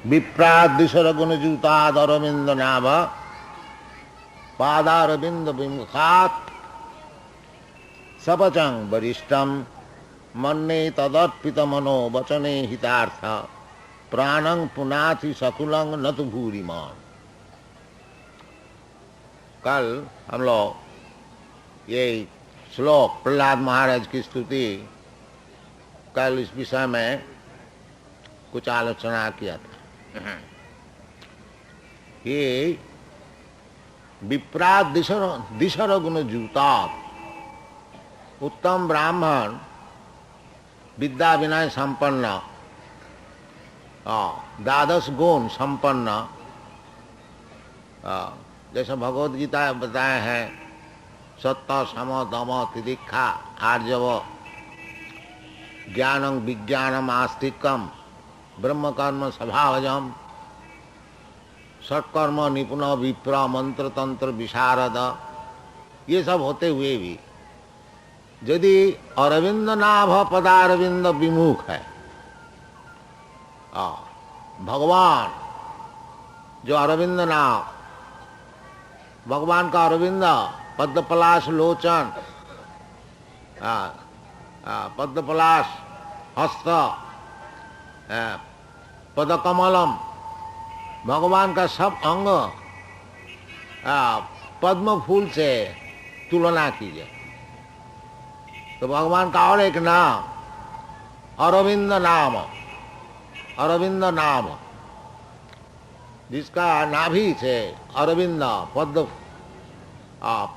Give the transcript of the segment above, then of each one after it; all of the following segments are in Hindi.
विप्रादिशर गुण जूताद अरविंद नाभ पादारविंद विमुखात सपचंग वरिष्ठम मन्ने तदर्पित मनो वचने हितार्थ प्राणं पुनाथि सकुलंग न तो भूरिमान। कल हम लोग ये श्लोक प्रहलाद महाराज की स्तुति, कल इस विषय में कुछ आलोचना किया था। ये विप्रात दिशर गुण जूता, उत्तम ब्राह्मण विद्या विनय संपन्न, द्वादश गुण संपन्न, जैसे भगवद गीता बताए हैं, सत्य सम दम तितिक्षा आर्जव ज्ञानं विज्ञानम आस्तिकम ब्रह्म कर्म स्वभावजम सत्कर्म निपुण विप्र मंत्र तंत्र विशारद, ये सब होते हुए भी यदि अरविंद नाभ पदारविंद विमुख है, भगवान जो अरविंद नाभ, भगवान का अरविंद पद्म पलाश लोचन, पद्म पलाश हस्त, पदकमलम, भगवान का सब अंग पद्म फूल से तुलना कीजिए तो भगवान का और एक नाम अरविंद नाम, अरविंद नाम, जिसका नाभि से अरविंद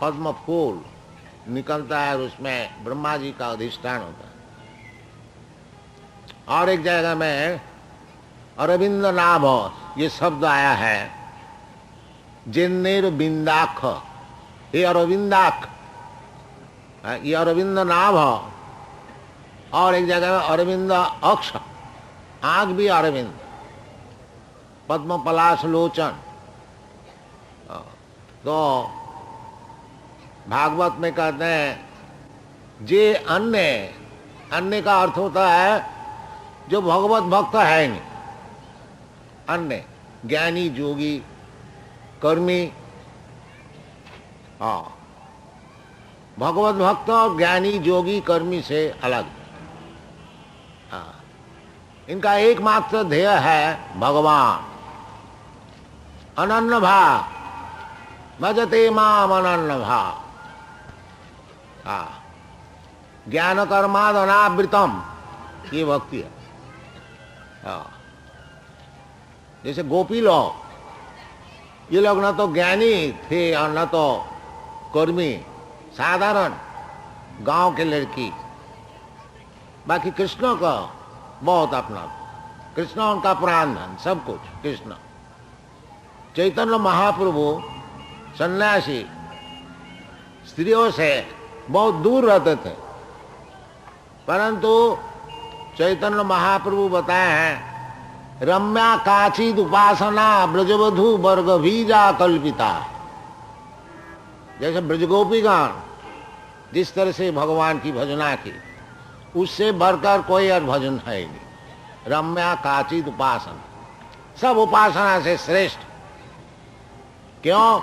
पद्म फूल निकलता है, उसमें ब्रह्मा जी का अधिष्ठान होता है। और एक जगह में अरविंद नाभ ये शब्द आया है, जिन्नेर बिंदाख, ये अरविंदाख, ये अरविंद नाभ। और एक जगह में अरविंद अक्ष, आंख भी अरविंद, पद्म पलाश लोचन। तो भागवत में कहते हैं जे अन्य, अन्य का अर्थ होता है जो भगवत भक्त है नहीं, अन्य ज्ञानी जोगी कर्मी। भगवत भक्त और ज्ञानी जोगी कर्मी से अलग। इनका एकमात्र ध्येय है भगवान। अनन्य भाव, भजते माम अनन्य भाव। ज्ञान कर्माद अनावृतम, ये भक्ति है। जैसे गोपी लोग, ये लोग न तो ज्ञानी थे और न तो कर्मी, साधारण गांव के लड़की। बाकी कृष्ण का बहुत अपना, कृष्ण उनका प्राण धन, सब कुछ कृष्ण। चैतन्य महाप्रभु सन्यासी स्त्रियों से बहुत दूर रहते थे, परंतु चैतन्य महाप्रभु बताए हैं रम्या काचिद उपासना ब्रजवधु वर्ग भीजा कल्पिता। जैसे ब्रजगोपीगण जिस तरह से भगवान की भजना की, उससे बढ़कर कोई और भजन है ही नहीं। रम्या काचिद उपासना, सब उपासना से श्रेष्ठ। क्यों?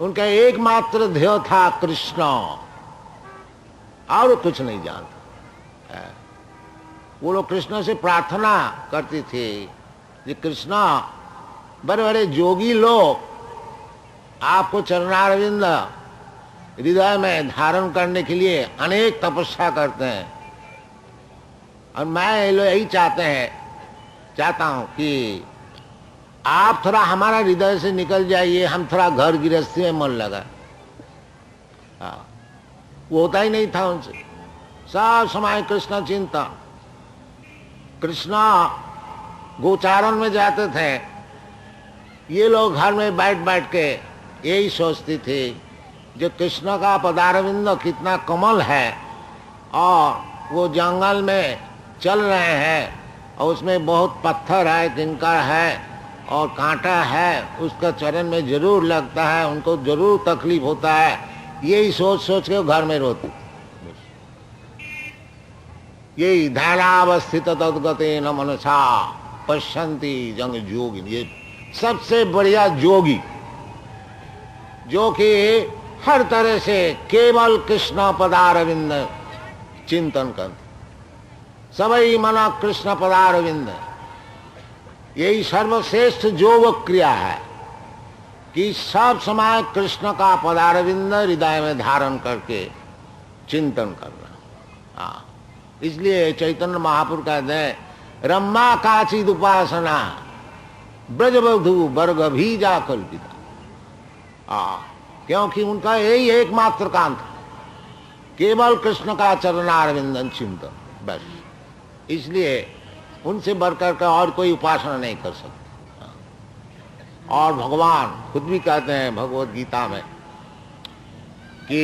उनका एकमात्र ध्येय था कृष्ण, और कुछ नहीं जानता। वो लोग कृष्ण से प्रार्थना करती थी कि कृष्ण, बड़े बड़े जोगी लोग आपको चरणारविंद हृदय में धारण करने के लिए अनेक तपस्या करते हैं, और मैं यही चाहता हूं कि आप थोड़ा हमारा हृदय से निकल जाइए, हम थोड़ा घर गृहस्थी में मन लगा। वो होता ही नहीं था उनसे। सब समय कृष्ण चिंतन। कृष्ण गोचारण में जाते थे, ये लोग घर में बैठ बैठ के यही सोचती थी जो कृष्ण का पदारविंद कितना कमल है, और वो जंगल में चल रहे हैं और उसमें बहुत पत्थर है, कंकड़ है और कांटा है, उसका चरण में जरूर लगता है, उनको जरूर तकलीफ होता है, यही सोच सोच के वो घर में रोती। यही ध्यानावस्थित तद्गते न मनसा पश्यन्ति जंग जोगी, ये सबसे बढ़िया जोगी जो कि हर तरह से केवल कृष्ण पदारविंद चिंतन करते, सबई मना कृष्ण पदारविंद। यही सर्वश्रेष्ठ योग क्रिया है कि सब समय कृष्ण का पदारविंद हृदय में धारण करके चिंतन करना। हाँ, इसलिए चैतन्य महापुरुष कहते हैं रम्मा काचिद उपासना ब्रजबधु वर्ग भी जा कल्पिता। क्योंकि उनका यही एकमात्र काम था, केवल कृष्ण का चरणारविंदन चिंतन, बस। इसलिए उनसे बढ़कर के और कोई उपासना नहीं कर सकते। और भगवान खुद भी कहते हैं भगवत गीता में कि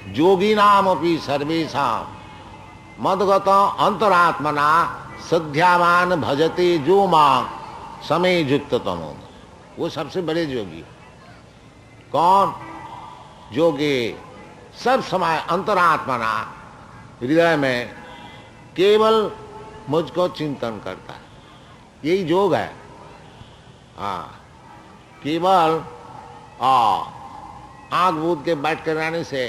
जोगी नाम अपनी सर्वेशा मदगत अंतरात्मना सध्यावान भजते जो मां समय युक्त तनो। वो सबसे बड़े जोगी कौन? जोगी सब समय अंतरात्मना हृदय में केवल मुझको चिंतन करता है, यही योग है। केवल आंख बूंद के बैठ कर रहने से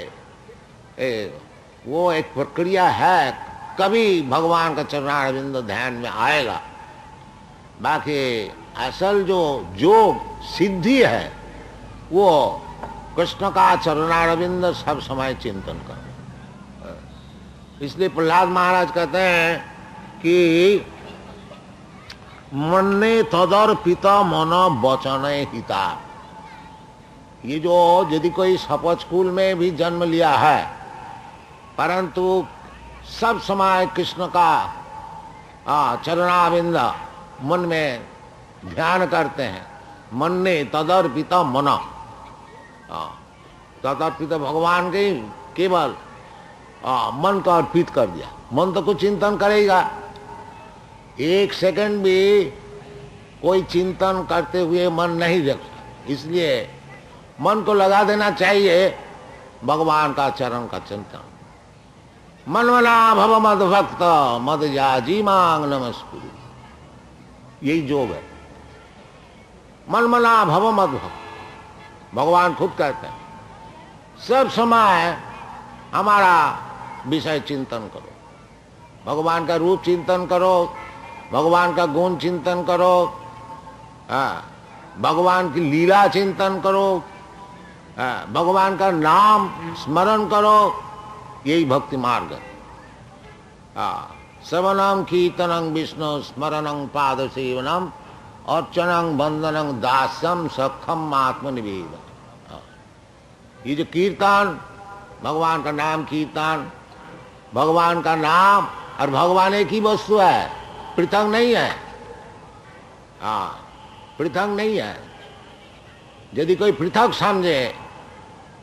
वो एक प्रक्रिया है, कभी भगवान का चरणारविंद ध्यान में आएगा। बाकी असल जो योग सिद्धि है वो कृष्ण का चरणारविंद सब समय चिंतन कर। इसलिए प्रहलाद महाराज कहते हैं कि मन्ने तदर्पित मन वचन हिता। ये जो यदि कोई शपथ स्कूल में भी जन्म लिया है परंतु सब समय कृष्ण का चरणारविंद मन में ध्यान करते हैं, मन्ने तदर्पित मन, तदर्पित भगवान के केवल मन को अर्पित कर दिया। मन तो कुछ चिंतन करेगा, एक सेकंड भी कोई चिंतन करते हुए मन नहीं रखता। इसलिए मन को लगा देना चाहिए भगवान का चरण का चिंतन। मनमना भव मद भक्त मद जाजी मांग नमस्कुरु, यही योग है। मनमना भव मद भक्त, भगवान खुद कहते हैं सब समय हमारा विषय चिंतन करो, भगवान का रूप चिंतन करो, भगवान का गुण चिंतन करो, भगवान की लीला चिंतन करो, भगवान का नाम स्मरण करो, यही भक्ति मार्ग है। श्रवणम कीर्तनं विष्णु स्मरणं पाद सेवनम अर्चनं वंदनं दास्यम सखम आत्मनिवेदन। ये जो कीर्तन, भगवान का नाम कीर्तन, भगवान का नाम और भगवान एक ही वस्तु है, पृथक नहीं है। पृथक नहीं है। यदि कोई पृथक समझे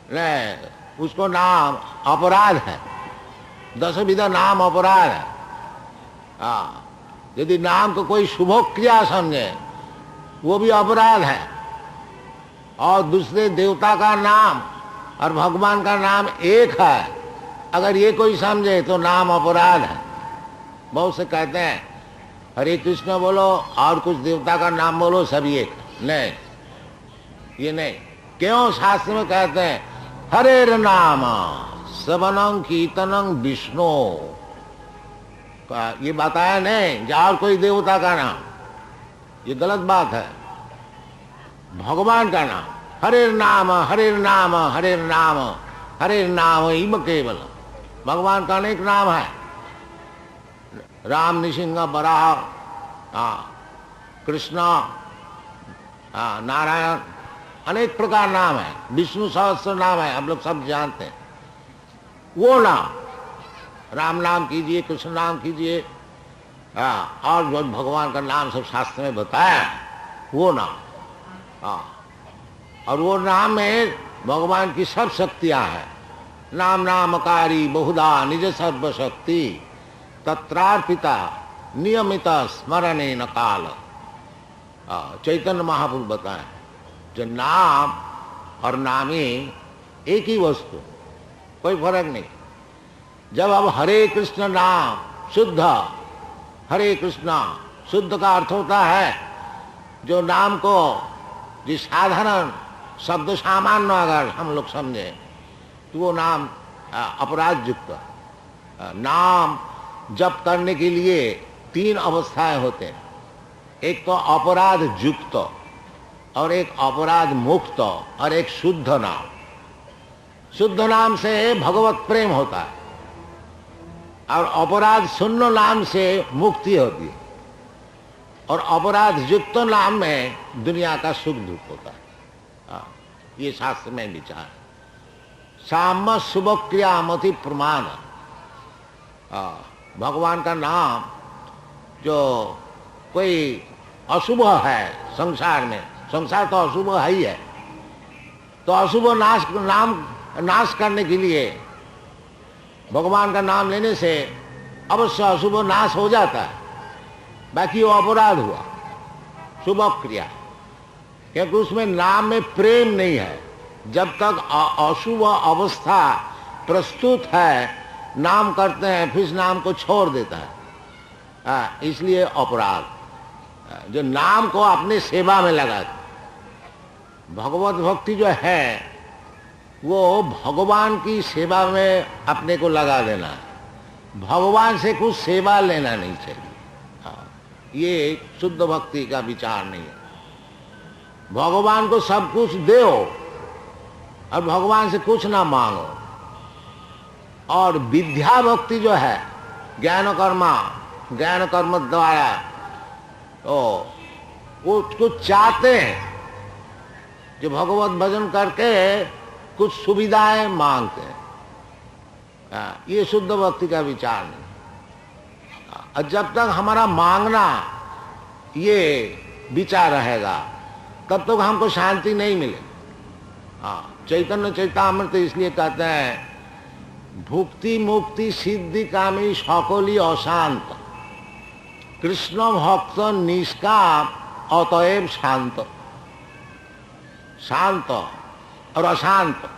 न, उसको नाम अपराध है, 10 विधा नाम अपराध है। यदि नाम को कोई शुभ क्रिया समझे वो भी अपराध है। और दूसरे देवता का नाम और भगवान का नाम एक है, अगर ये कोई समझे तो नाम अपराध है। बहुत से कहते हैं हरे कृष्ण बोलो और कुछ देवता का नाम बोलो, सभी एक। नहीं, ये नहीं। क्यों? शास्त्र में कहते हैं हरेर नाम श्रवणं कीर्तनं विष्णु, ये बताया नहीं और कोई देवता का नाम, ये गलत बात है। भगवान का नाम, हरेर नाम हरेर नाम हरेर नाम हरेर नाम इम केवल। भगवान का अनेक नाम है, राम, नृसिंह, वराह, कृष्ण, नारायण, अनेक प्रकार नाम है। विष्णु सहस्त्र नाम है, हम लोग सब जानते हैं। वो नाम, राम नाम कीजिए, कृष्ण नाम कीजिए, और जो भगवान का नाम सब शास्त्र में बताया वो नाम। और वो नाम में भगवान की सब शक्तियां हैं। नाम नामकारी बहुधा निज सर्वशक्ति तत्रार्पिता नियमित स्मरणे न काल। चैतन्य महापुरुष बताए जो नाम और नामी एक ही वस्तु, कोई फर्क नहीं। जब अब हरे कृष्ण नाम शुद्ध, हरे कृष्णा शुद्ध का अर्थ होता है जो नाम को जिस साधारण शब्द सामान्य अगर हम लोग समझे तो वो नाम अपराध युक्त। नाम जप करने के लिए 3 अवस्थाएं होते हैं, एक तो अपराध युक्त और एक अपराध मुक्त और एक शुद्ध नाम। शुद्ध नाम से भगवत प्रेम होता है और अपराध शून्य नाम से मुक्ति होती है, और अपराध युक्त नाम में दुनिया का सुख दुख होता है। ये शास्त्र में विचार। साम शुभ क्रियामति प्रमाण। भगवान का नाम जो कोई अशुभ है संसार में, संसार तो अशुभ है ही है, तो अशुभ नाश करने के लिए भगवान का नाम लेने से अवश्य अशुभ नाश हो जाता है। बाकी वो अपराध हुआ शुभ क्रिया, क्योंकि उसमें नाम में प्रेम नहीं है। जब तक अशुभ अवस्था प्रस्तुत है नाम करते हैं, फिर नाम को छोड़ देता है। इसलिए अपराध। जो नाम को अपने सेवा में लगा, भगवत भक्ति जो है वो भगवान की सेवा में अपने को लगा देना है, भगवान से कुछ सेवा लेना नहीं चाहिए। ये शुद्ध भक्ति का विचार नहीं है। भगवान को सब कुछ दो और भगवान से कुछ ना मांगो। और विद्या भक्ति जो है ज्ञान कर्म द्वारा वो कुछ चाहते हैं, जो भगवत भजन करके कुछ सुविधाएं मांगते हैं। ये शुद्ध भक्ति का विचार नहीं। और जब तक हमारा मांगना ये विचार रहेगा तब तक हमको शांति नहीं मिले। चैतन्य चैतामृत इसलिए कहते हैं भुक्ति मुक्ति सिद्धि कामी सकली अशांत, कृष्ण भक्त निष्काम अतएव शांत। शांत और अशांत,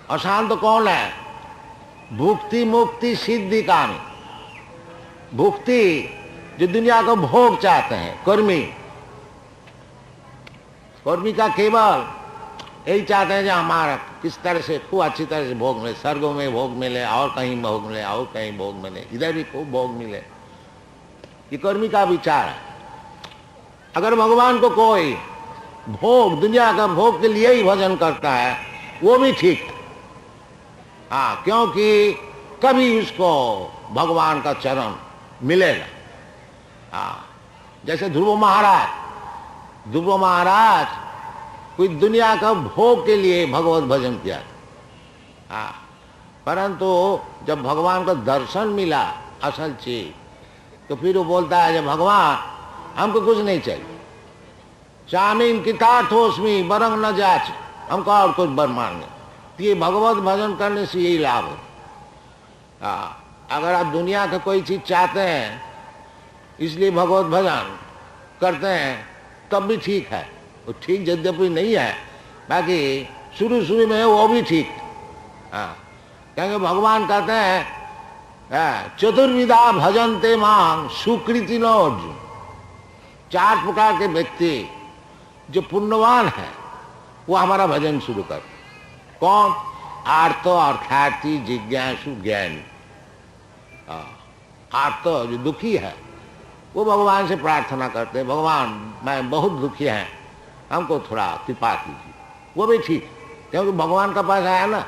अशांत कौन है? भुक्ति मुक्ति सिद्धि कामी। भुक्ति जो दुनिया को भोग चाहते हैं, कर्मी का केवल यही चाहते हैं जो हमारा किस तरह से खूब अच्छी तरह से भोग मिले, स्वर्गों में भोग मिले और कहीं भोग मिले और कहीं भोग मिले, इधर भी खूब भोग मिले। ये कर्मी का विचार है। अगर भगवान को कोई भोग, दुनिया का भोग के लिए ही भजन करता है वो भी ठीक। क्योंकि कभी उसको भगवान का चरण मिलेगा। जैसे ध्रुव महाराज कोई दुनिया का भोग के लिए भगवत भजन किया, परंतु जब भगवान का दर्शन मिला असल चीज, तो फिर वो बोलता है जब भगवान हमको कुछ नहीं चाहिए, चामीन कितार्थोस्मी बरंग न जाच, हमको और कुछ बर मांगे। तो ये भगवत भजन करने से यही लाभ है। अगर आप दुनिया का कोई चीज चाहते हैं इसलिए भगवत भजन करते हैं तब भी ठीक है, वो ठीक यद्यपि नहीं है, बाकी शुरू में वो भी ठीक। क्योंकि भगवान कहते हैं चतुर्विधा भजनते मांग सुकृति न अर्जुन। 4 प्रकार के व्यक्ति जो पुण्यवान है वो हमारा भजन शुरू कर। कौन? आर्त, अर्थार्थी, जिज्ञासु, ज्ञानी। आर्त जो दुखी है वो भगवान से प्रार्थना करते हैं, भगवान मैं बहुत दुखी है, हमको थोड़ा कृपा कीजिए, वो भी ठीक, क्योंकि भगवान का पास आया ना।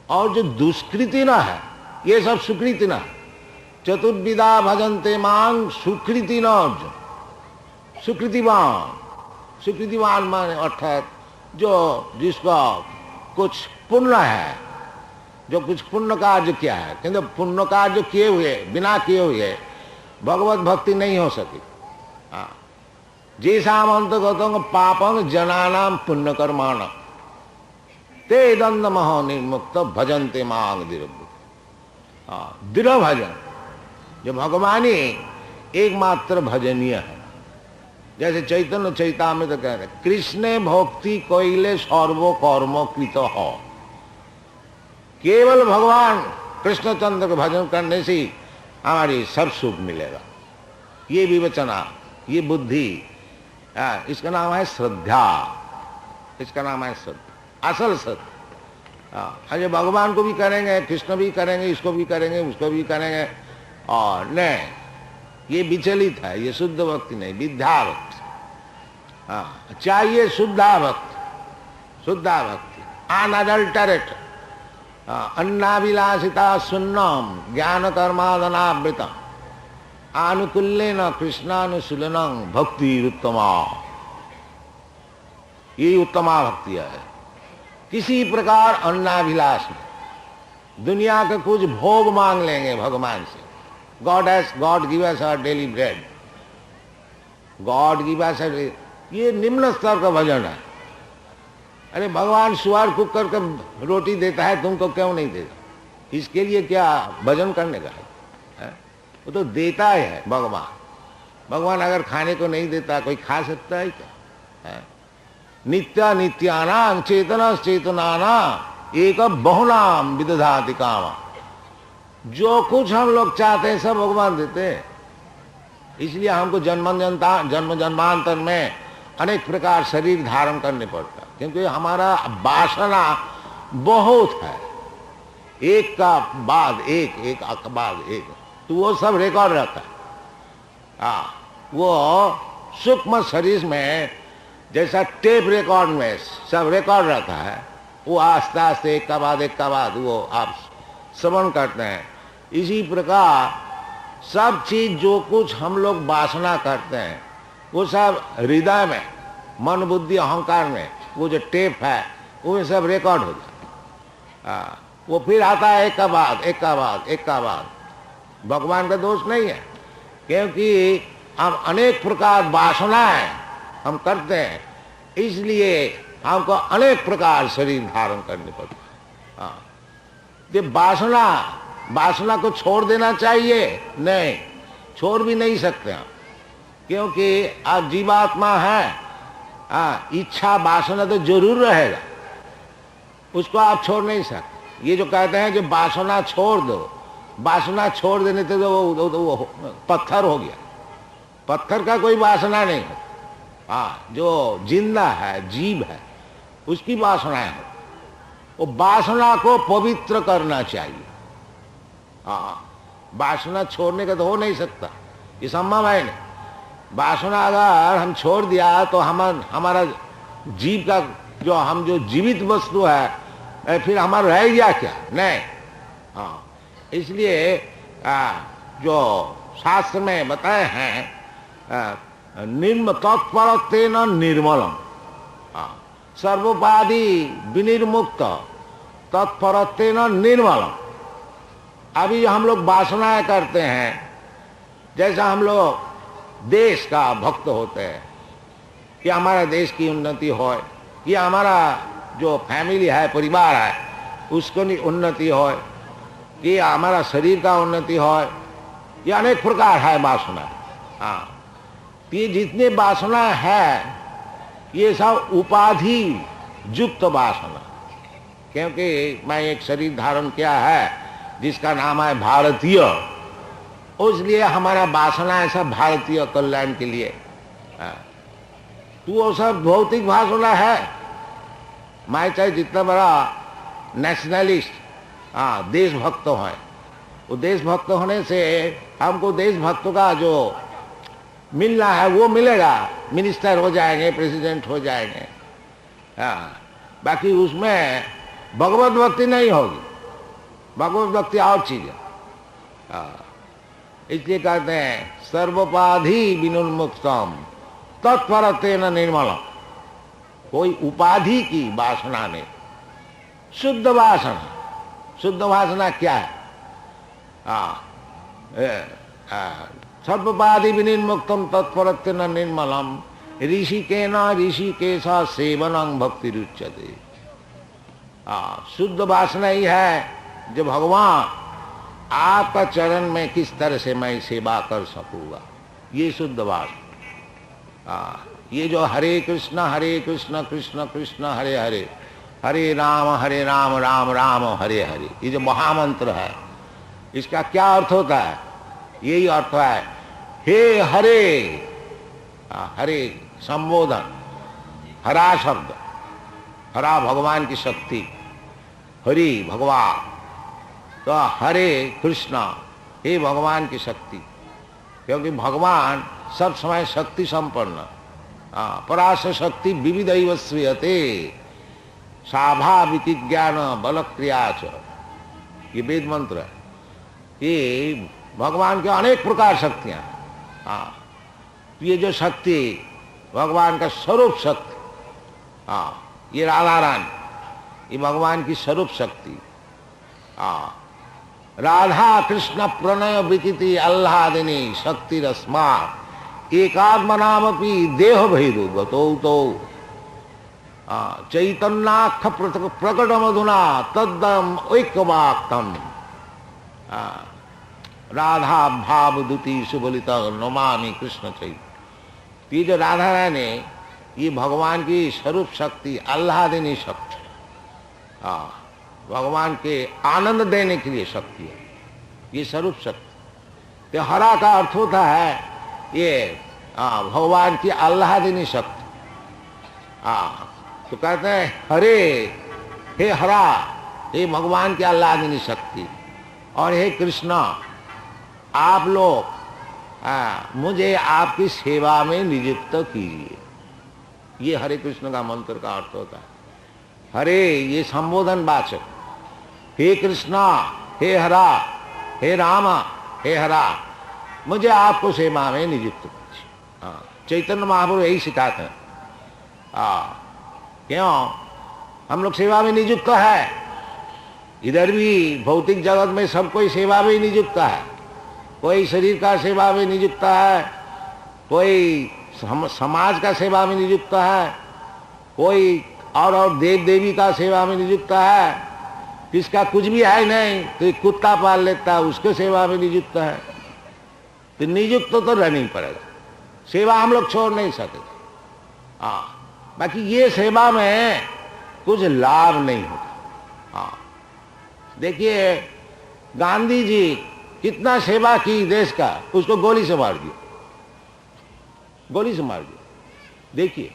और जो दुष्कृति ना है ये सब सुकृति ना। चतुर्विधा भजनते मांग सुकृति न अर्जुन। सुकृतिवान माने अर्थात जो जिसका कुछ पुण्य है, जो कुछ पुण्य कार्य किया है, किंतु पुण्य कार्य किए हुए बिना किए हुए भगवत भक्ति नहीं हो सकी। जैसाम अंतगतों पापं जनानाम पुण्य कर्माण ते दंड महो निर्मुक्त भजनते मांग दृढ़ भजन जो भगवानी एकमात्र भजनीय है। जैसे चैतन्य चैतामृत तो कह रहे कृष्णे भक्ति कोइले सर्वो कर्म कृत हो। केवल भगवान कृष्णचंद्र के भजन करने से हमारी सब सुख मिलेगा। ये विवेचना, ये बुद्धि, इसका नाम है श्रद्धा, इसका नाम है श्रद्धा, असल श्रद्धा। अरे भगवान को भी करेंगे, कृष्ण भी करेंगे, इसको भी करेंगे, उसको भी करेंगे, और नहीं, ये विचलित है, ये शुद्ध भक्ति नहीं, विद्या भक्ति। चाहिए शुद्धा भक्ति, शुद्धा भक्ति, अनअडल्टरेट, अन्नाभिलाषिता सुन्नम ज्ञान कर्मादनावृतम आनुकूल्येन कृष्णानुशीलनं भक्ति उत्तमा। ये उत्तमा भक्ति है। किसी प्रकार अन्नाभिलाष में दुनिया के कुछ भोग मांग लेंगे भगवान से। God give us our daily bread, God give us, ये निम्न स्तर का भजन है। अरे भगवान सुअर कुकर का रोटी देता है, तुमको क्यों नहीं देता? इसके लिए क्या भजन करने का है? वो तो देता है भगवान। भगवान अगर खाने को नहीं देता, कोई खा सकता है क्या? नित्या नित्यानां चेतना चेतनाना एक बहुनाम विदधाति कामा। जो कुछ हम लोग चाहते हैं सब भगवान देते हैं। इसलिए हमको जन्म जन्मांतर में अनेक प्रकार शरीर धारण करने पड़ता है, क्योंकि हमारा वासना बहुत है, एक का बाद एक, एक का बाद एक, तो वो सब रिकॉर्ड रहता है। वो सूक्ष्म शरीर में जैसा टेप रिकॉर्ड में सब रिकॉर्ड रहता है, वो आस्ते आस्ते एक का बाद वो आप श्रवण करते हैं। इसी प्रकार सब चीज जो कुछ हम लोग वासना करते हैं वो सब हृदय में, मन बुद्धि अहंकार में, वो जो टेप है वो सब रिकॉर्ड हो जाता है। वो फिर आता है एक का बाद एक का बाद एक का बाद। भगवान का दोष नहीं है, क्योंकि हम अनेक प्रकार वासनाएं हम करते हैं, इसलिए हमको अनेक प्रकार शरीर धारण करने पड़ते हैं। ये वासना को छोड़ देना चाहिए? नहीं, छोड़ भी नहीं सकते हम, क्योंकि आप जीवात्मा है। इच्छा वासना तो जरूर रहेगा, उसको आप छोड़ नहीं सकते। ये जो कहते हैं कि वासना छोड़ दो, वासना छोड़ देने से तो वो पत्थर हो गया। पत्थर का कोई वासना नहीं है। जो जिंदा है, जीव है, उसकी वासना है। वो वासना को पवित्र करना चाहिए। वासना छोड़ने का तो हो नहीं सकता, ये संभव है नहीं। वासना अगर हम छोड़ दिया तो हमारा जीव का जो जीवित वस्तु है, फिर हमारा रह गया क्या? नहीं। इसलिए जो शास्त्र में बताए हैं, तत्परत्वेन निर्मलम, सर्वोपाधि विनिर्मुक्त तत्परत्वेन निर्मलम। अभी हम लोग वासनाएं करते हैं, जैसा हम लोग देश का भक्त होते हैं कि हमारा देश की उन्नति हो, कि हमारा जो फैमिली है, परिवार है, उसको उन्नति हो, कि हमारा शरीर का उन्नति हो, ये अनेक प्रकार है वासना। ये जितने वासना है ये सब उपाधि युक्त वासना, क्योंकि मैं एक शरीर धारण किया है जिसका नाम है भारतीय, इसलिए हमारा वासना है सब भारतीय कल्याण के लिए। तो वो सब भौतिक वासना है। मैं चाहे जितना बड़ा नेशनलिस्ट देशभक्त है, वो देशभक्त होने से हमको देशभक्त का जो मिलना है वो मिलेगा, मिनिस्टर हो जाएंगे, प्रेसिडेंट हो जाएंगे। बाकी उसमें भगवत भक्ति नहीं होगी। भगवत भक्ति और चीज है। इसलिए कहते हैं सर्वोपाधि विनुन्मुक्तम तत्परत्वेन निर्मलम। कोई उपाधि की वासना नहीं, शुद्ध वासना। शुद्ध वासना क्या है? सर्वोपाधि विनिर्मुक्तम तत्परत्वेन निर्मलम ऋषिकेन ऋषिकेश सेवनं भक्ति रुच्यते। शुद्ध वासना ही है जो भगवान आपका चरण में किस तरह से मैं सेवा कर सकूंगा, ये शुद्ध वासना। ये जो हरे कृष्ण कृष्ण कृष्ण हरे हरे, हरे राम राम राम हरे हरे, ये जो महामंत्र है, इसका क्या अर्थ होता है? यही अर्थ है, हे हरे, हरे संबोधन, हरा शब्द, हरा भगवान की शक्ति, हरि भगवान, तो हरे कृष्णा, हे भगवान की शक्ति, क्योंकि भगवान सब समय शक्ति संपन्न, पराश शक्ति विविध श्रियते साभा विज्ञान बल क्रिया च, ये वेद मंत्र है। ये भगवान के अनेक प्रकार शक्तियां, ये जो शक्ति भगवान का स्वरूप शक्ति, ये राधा रानी, ये भगवान की स्वरूप शक्ति, राधा कृष्ण प्रणय विचिति आह्लादिनी शक्ति रस्मा एकात्मनामपि देह भैरुगतो तो चैतन्याख प्रकट मधुना तद्दम ऐक्यवाक्तम राधा भाव दुति सुबलित नमामि कृष्ण चैतन्य। ये जो राधा रानी, ये भगवान की स्वरूप शक्ति, आह्लादिनी शक्ति, भगवान के आनंद देने के लिए शक्ति है, ये स्वरूप शक्ति। तो हरा का अर्थ होता है ये भगवान की आह्लादिनी शक्ति। तो कहते हैं हरे, हे हरा, हे भगवान की आह्लादिनी शक्ति, और हे कृष्णा, आप लोग मुझे आपकी सेवा में नियुक्त कीजिए। ये हरे कृष्ण का मंत्र का अर्थ होता है। हरे ये संबोधन वाचक, हे कृष्णा, हे हरा, हे राम, हे हरा, मुझे आपको सेवा में नियुक्त कीजिए। चैतन्य महाप्रभु यही सिखाते हैं। क्यों हम लोग सेवा में नियुक्त है? इधर भी भौतिक जगत में सब कोई सेवा में नियुक्त है। कोई शरीर का सेवा में नियुक्त है, कोई समाज का सेवा में नियुक्त है, कोई और देव देवी का सेवा में नियुक्त है। किसका कुछ भी है नहीं तो कुत्ता पाल लेता है, उसके सेवा में नियुक्त है। तो नियुक्त तो रहना ही पड़ेगा, सेवा हम लोग छोड़ नहीं सकते। बाकी ये सेवा में कुछ लाभ नहीं होता। देखिए गांधी जी कितना सेवा की देश का, उसको गोली से मार दिया, गोली से मार दिया। देखिए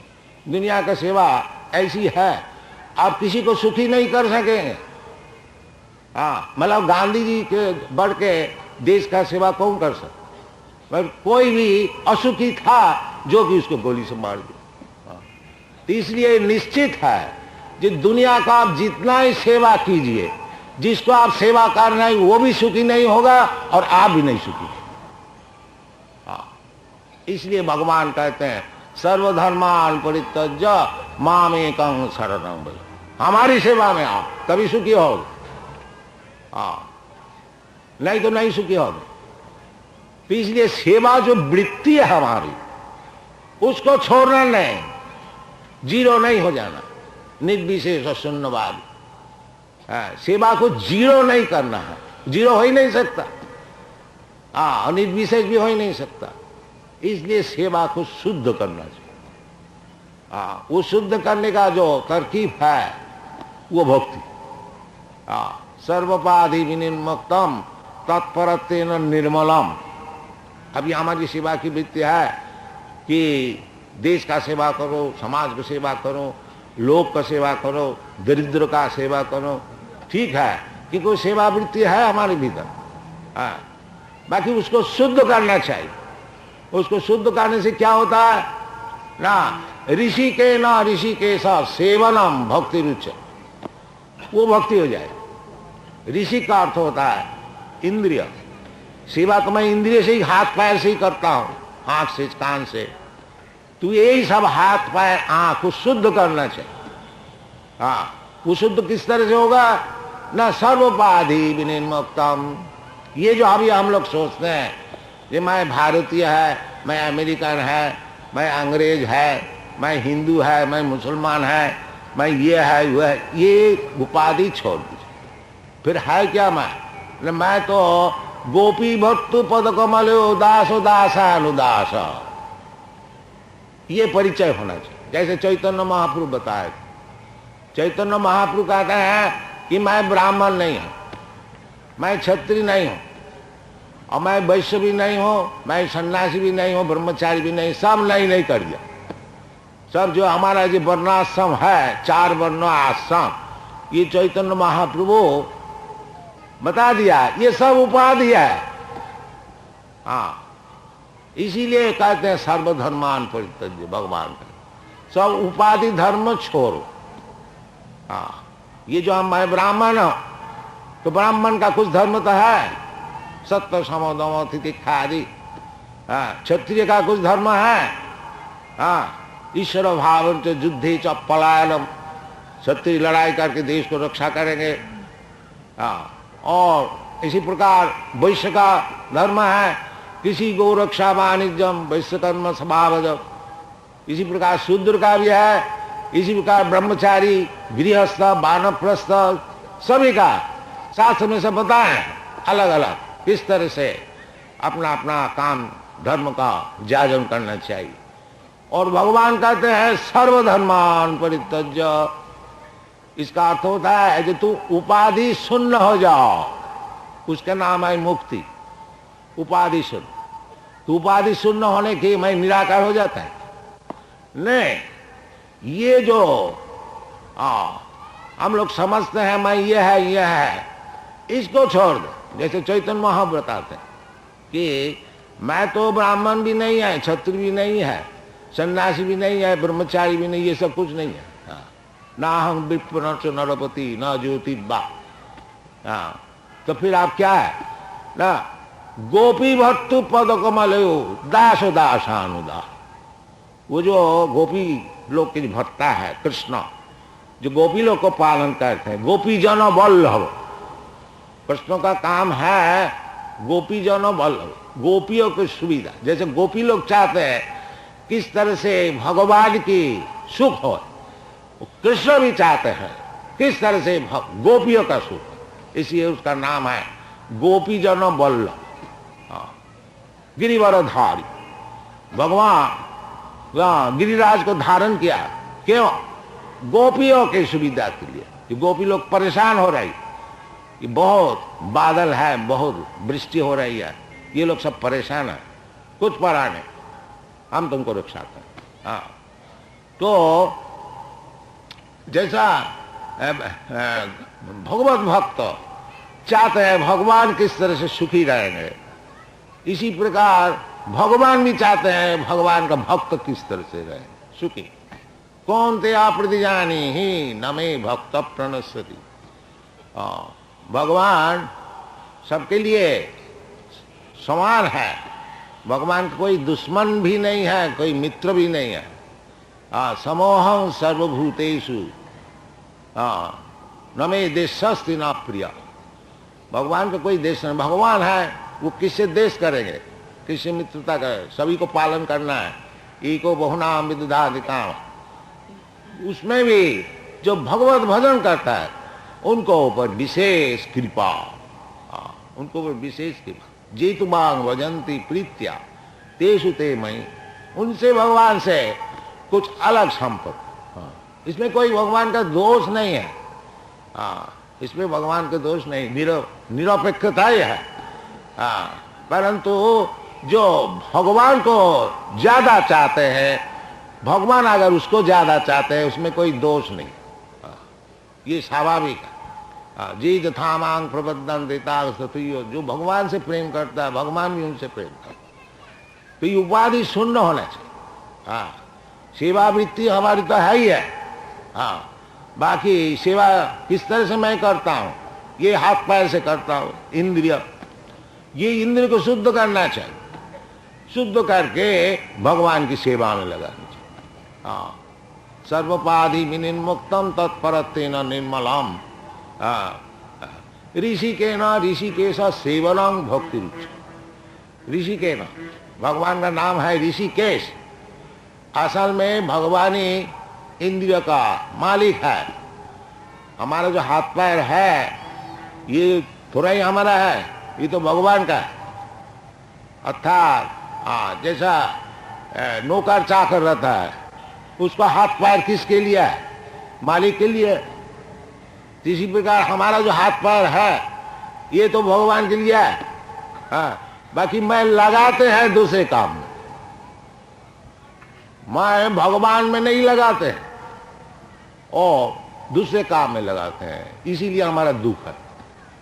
दुनिया का सेवा ऐसी है, आप किसी को सुखी नहीं कर सकेंगे। मतलब गांधी जी के बढ़ के देश का सेवा कौन कर सकता? पर कोई भी असुखी था जो कि उसको गोली से मार दिया। तो इसलिए निश्चित है कि दुनिया का आप जितना ही सेवा कीजिए, जिसको आप सेवा कर रहे हैं वो भी सुखी नहीं होगा और आप भी नहीं सुखी। इसलिए भगवान कहते हैं सर्वधर्मान परित्यज्य मामेकं शरणं व्रज, हमारी सेवा में आओ तभी सुखी होगे, नहीं तो नहीं सुखी होगे। तो इसलिए सेवा जो वृत्ति है हमारी, उसको छोड़ना नहीं, जीरो नहीं हो जाना। निर्विशेष शून्यवाद, सेवा को जीरो नहीं करना है, जीरो हो ही नहीं सकता, और निर्विशेष भी हो ही नहीं सकता। इसलिए सेवा को शुद्ध करना चाहिए। वो शुद्ध करने का जो तरकीब है वो भक्ति। सर्वपाधि विनिर्मुक्तम तत्परत्वेन निर्मलम। अभी हमारी सेवा की वृत्ति है कि देश का सेवा करो, समाज की सेवा करो, लोक का सेवा करो, दरिद्र का सेवा करो, ठीक है, क्योंकि वो सेवा वृत्ति है हमारे भीतर। बाकी उसको शुद्ध करना चाहिए। उसको शुद्ध करने से क्या होता है ना, ऋषि के साथ सेवनम भक्ति रुच, वो भक्ति हो जाए। ऋषि का अर्थ होता है इंद्रिय। सेवा तो मैं इंद्रिय से ही, हाथ पैर से ही करता हूं, आंख से, कान से। तो यही सब हाथ पैर आंख को शुद्ध करना चाहिए। वो शुद्ध किस तरह से होगा ना, सर्वोपाधि विनिर्मुक्तम। ये जो अभी हम लोग सोचते हैं कि मैं भारतीय है, मैं अमेरिकन है, मैं अंग्रेज है, मैं हिंदू है, मैं मुसलमान है, मैं ये है वो है, ये उपाधि छोड़ दीजिए। फिर है क्या मैं तो गोपी भक्तु पद कमलो दासो दासानुदास। ये परिचय होना चाहिए। जैसे चैतन्य महाप्रभु बताए, चैतन्य महाप्रभु कहते हैं कि मैं ब्राह्मण नहीं हूं, मैं क्षत्रिय नहीं हूं, और मैं वैश्य भी नहीं हूं, मैं सन्यासी भी नहीं हूं, ब्रह्मचारी भी नहीं, सब नहीं कर दिया। सब जो हमारा जो वर्णाश्रम है, 4 वर्ण आश्रम, ये चैतन्य महाप्रभु बता दिया, ये सब उपाधि है। हाँ, इसीलिए कहते हैं सर्वधर्मान परित्यज्य, भगवान का सब उपाधि धर्म छोड़ो। हाँ, ये जो मैं ब्राह्मण हूं, तो ब्राह्मण का कुछ धर्म तो है, सत्य समोदम तितिक्षा आदि। क्षत्रिय का कुछ धर्म है, हाँ, ईश्वर भाव युद्धे च पलायनम, क्षत्रिय लड़ाई करके देश को रक्षा करेंगे। हाँ, और इसी प्रकार वैश्य का धर्म है किसी गो रक्षा वाणिज्यम वैश्य कर्म स्वभावज। इसी प्रकार शूद्र का भी है, इसी प्रकार ब्रह्मचारी, गृहस्थ, वानप्रस्थ, सभी का शास्त्र में सब बताए अलग अलग किस तरह से अपना अपना काम धर्म का जाजन करना चाहिए। और भगवान कहते हैं सर्वधर्मान परित्यज्य। इसका अर्थ होता है कि तू उपाधि शून्य हो जाओ, उसका नाम है मुक्ति। उपाधि शून्य, तो उपाधि शून्य होने के मैं निराकार हो जाता है नहीं। ये जो हम लोग समझते हैं मैं ये है, इसको छोड़ दो। जैसे चैतन्य महाप्रभु बताते हैं कि मैं तो ब्राह्मण भी नहीं है, क्षत्रिय भी नहीं है, सन्यासी भी नहीं है, ब्रह्मचारी भी नहीं, ये सब कुछ नहीं है। ना हम विप्र न नरपति न ज्योतिर्वा। तो फिर आप क्या है ना, गोपी भट्टु पद कमलयो दास दासानुदास। वो जो गोपी लोग की भट्टा है कृष्ण, जो गोपी लोग को पालन करते हैं, गोपी जन वल्लभ। कृष्ण का काम है गोपी जन वल्लभ, गोपियों की सुविधा। जैसे गोपी लोग चाहते हैं किस तरह से भगवान की सुख हो, कृष्ण भी चाहते हैं किस तरह से गोपियों का सुख। इसलिए उसका नाम है गोपी जन वल्लभ, गिरिवरधारी। भगवान गिरिराज को धारण किया क्यों? गोपियों की सुविधा के लिए। ये गोपी लोग परेशान हो रही, ये बहुत बादल है, बहुत वृष्टि हो रही है, ये लोग सब परेशान है, कुछ परा नहीं, हम तुमको रक्षा करें। हाँ, तो जैसा भगवत भक्त चाहते हैं भगवान किस तरह से सुखी रहेंगे, इसी प्रकार भगवान भी चाहते हैं भगवान का भक्त किस तरह से रहे सुखी। कौन ते आप्रतिजानी ही नमे भक्त प्रणश्यति। भगवान सबके लिए समान है, भगवान का कोई दुश्मन भी नहीं है, कोई मित्र भी नहीं है। समोहं सर्वभूतेषु नमे देशस्ति न प्रिया। भगवान का कोई देश नहीं, भगवान है वो किससे देश करेंगे, किससे मित्रता करें, सभी को पालन करना है। एको बहुनाम विदधाधिकाम। उसमें भी जो भगवत भजन करता है उनको ऊपर विशेष कृपा, उनको ऊपर विशेष कृपा। जेतु मांग भजंती प्रीत्या तेषु ते मयि। उनसे भगवान से कुछ अलग संपर्क। इसमें कोई भगवान का दोष नहीं है, इसमें भगवान का दोष नहीं, निरपेक्षता ही है। परंतु जो भगवान को ज्यादा चाहते हैं, भगवान अगर उसको ज्यादा चाहते हैं, उसमें कोई दोष नहीं, ये स्वाभाविक है। जी जथा मांग प्रबद्धन देता, जो भगवान से प्रेम करता है भगवान भी उनसे प्रेम करता है। तो ये उपाधि शून्य होना चाहिए। सेवा वृत्ति हमारी तो है ही है। बाकी सेवा किस तरह से मैं करता हूँ, ये हाथ पैर से करता हूँ, इंद्रिय, ये इंद्रिय को शुद्ध करना चाहिए, शुद्ध करके भगवान की सेवा में लगानी चाहिए। सर्वपाधि विनिर्मुक्तम तत्परत्वेन निर्मलम। ऋषिकेन ऋषिकेश सेवनम भक्ति रुचि। ऋषिकेन, भगवान का नाम है ऋषिकेश। असल में भगवान ही इंद्रिय का मालिक है। हमारा जो हाथ पैर है ये थोड़ा ही हमारा है, ये तो भगवान का है। अर्थात जैसा नौकर चाकर रहता है, उसका हाथ पैर किसके लिए है? मालिक के लिए। इसी प्रकार हमारा जो हाथ पैर है ये तो भगवान के लिए है। हाँ, बाकी मैं लगाते हैं दूसरे काम में, मैं भगवान में नहीं लगाते हैं और दूसरे काम में लगाते हैं, इसीलिए हमारा दुख है।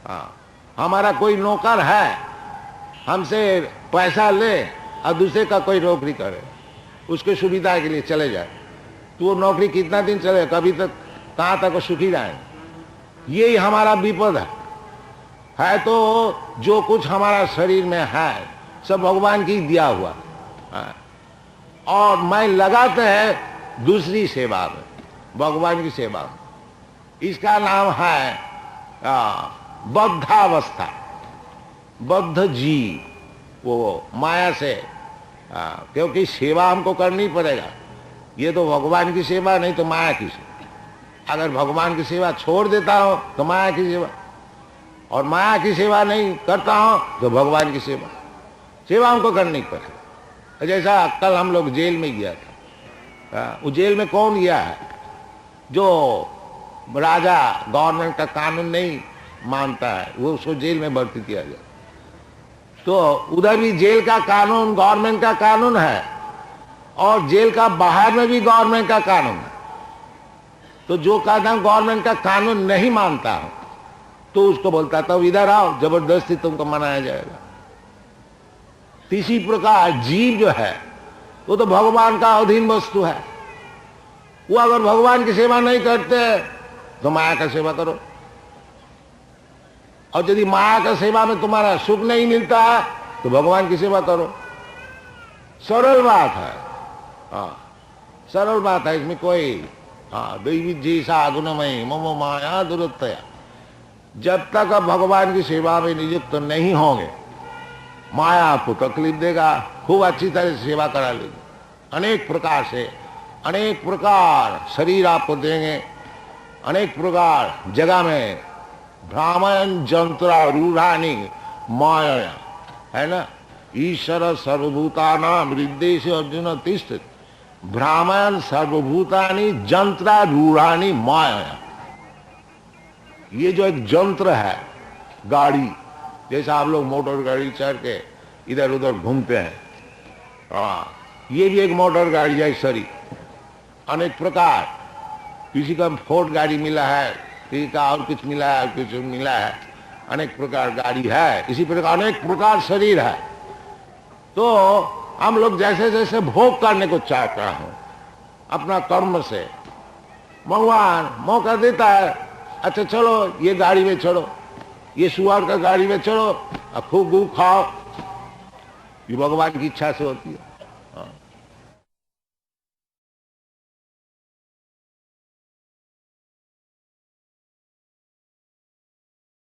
हाँ, हमारा कोई नौकर है, हमसे पैसा ले और दूसरे का कोई नौकरी करे, उसके सुविधा के लिए चले जाए, तो वो नौकरी कितना दिन चले, कभी तक कहाँ तक वो सुखी रहे। यही हमारा विपद है तो जो कुछ हमारा शरीर में है सब भगवान की दिया हुआ है, और मैं लगाते हैं दूसरी सेवा में, भगवान की सेवा में। इसका नाम है बद्धावस्था। बद्ध जीव, वो माया से, क्योंकि सेवा हमको करनी पड़ेगा, ये तो भगवान की सेवा नहीं तो माया की सेवा। अगर भगवान की सेवा छोड़ देता हूं तो माया की सेवा, और माया की सेवा नहीं करता हूं तो भगवान की सेवा, सेवा हमको करनी पड़ेगा। जैसा कल हम लोग जेल में गया था, वो जेल में कौन गया है? जो राजा गवर्नमेंट का कानून नहीं मानता है वो उसको जेल में भर्ती किया गया। तो उधर भी जेल का कानून गवर्नमेंट का कानून है, और जेल का बाहर में भी गवर्नमेंट का कानून है। तो जो कानून गवर्नमेंट का कानून नहीं मानता हो तो उसको बोलता था इधर आओ, जबरदस्ती तुमको मनाया जाएगा। इसी प्रकार जीव जो है वो तो भगवान का अधीन वस्तु है, वो अगर भगवान की सेवा नहीं करते तो माया का सेवा करो, और यदि माया का सेवा में तुम्हारा सुख नहीं मिलता है तो भगवान की सेवा करो। सरल बात है, हाँ सरल बात है, इसमें कोई दैवी जी सा गुणमयी ममो माया दुरुत्तया। जब तक आप भगवान की सेवा में नियुक्त तो नहीं होंगे, माया आपको तकलीफ देगा, खूब अच्छी तरह से सेवा करा लेगी, अनेक प्रकार से, अनेक प्रकार शरीर आपको देंगे, अनेक प्रकार जगह में ब्राह्मण जंत्रारूढ़ानी माया, है ना। ईश्वर सर्वभूतानां हृदय से अर्जुन तिष्ठति, ब्राह्मण सर्वभूतानि जंत्रारूढ़ानी माया। ये जो एक जंत्र है, गाड़ी, जैसा आप लोग मोटर गाड़ी चढ़ के इधर उधर घूमते हैं, ये भी एक मोटर गाड़ी है सरी, अनेक प्रकार। किसी का फोर्ड गाड़ी मिला है, किसी का और कुछ मिला है, कुछ मिला है, अनेक प्रकार गाड़ी है, इसी प्रकार अनेक प्रकार शरीर है। तो हम लोग जैसे जैसे भोग करने को चाहता हूं अपना कर्म से, भगवान मौका देता है, अच्छा चलो ये गाड़ी में चढ़ो, ये सुअर का गाड़ी में चढ़ो, खूब खूब खाओ, ये भगवान की इच्छा से होती है।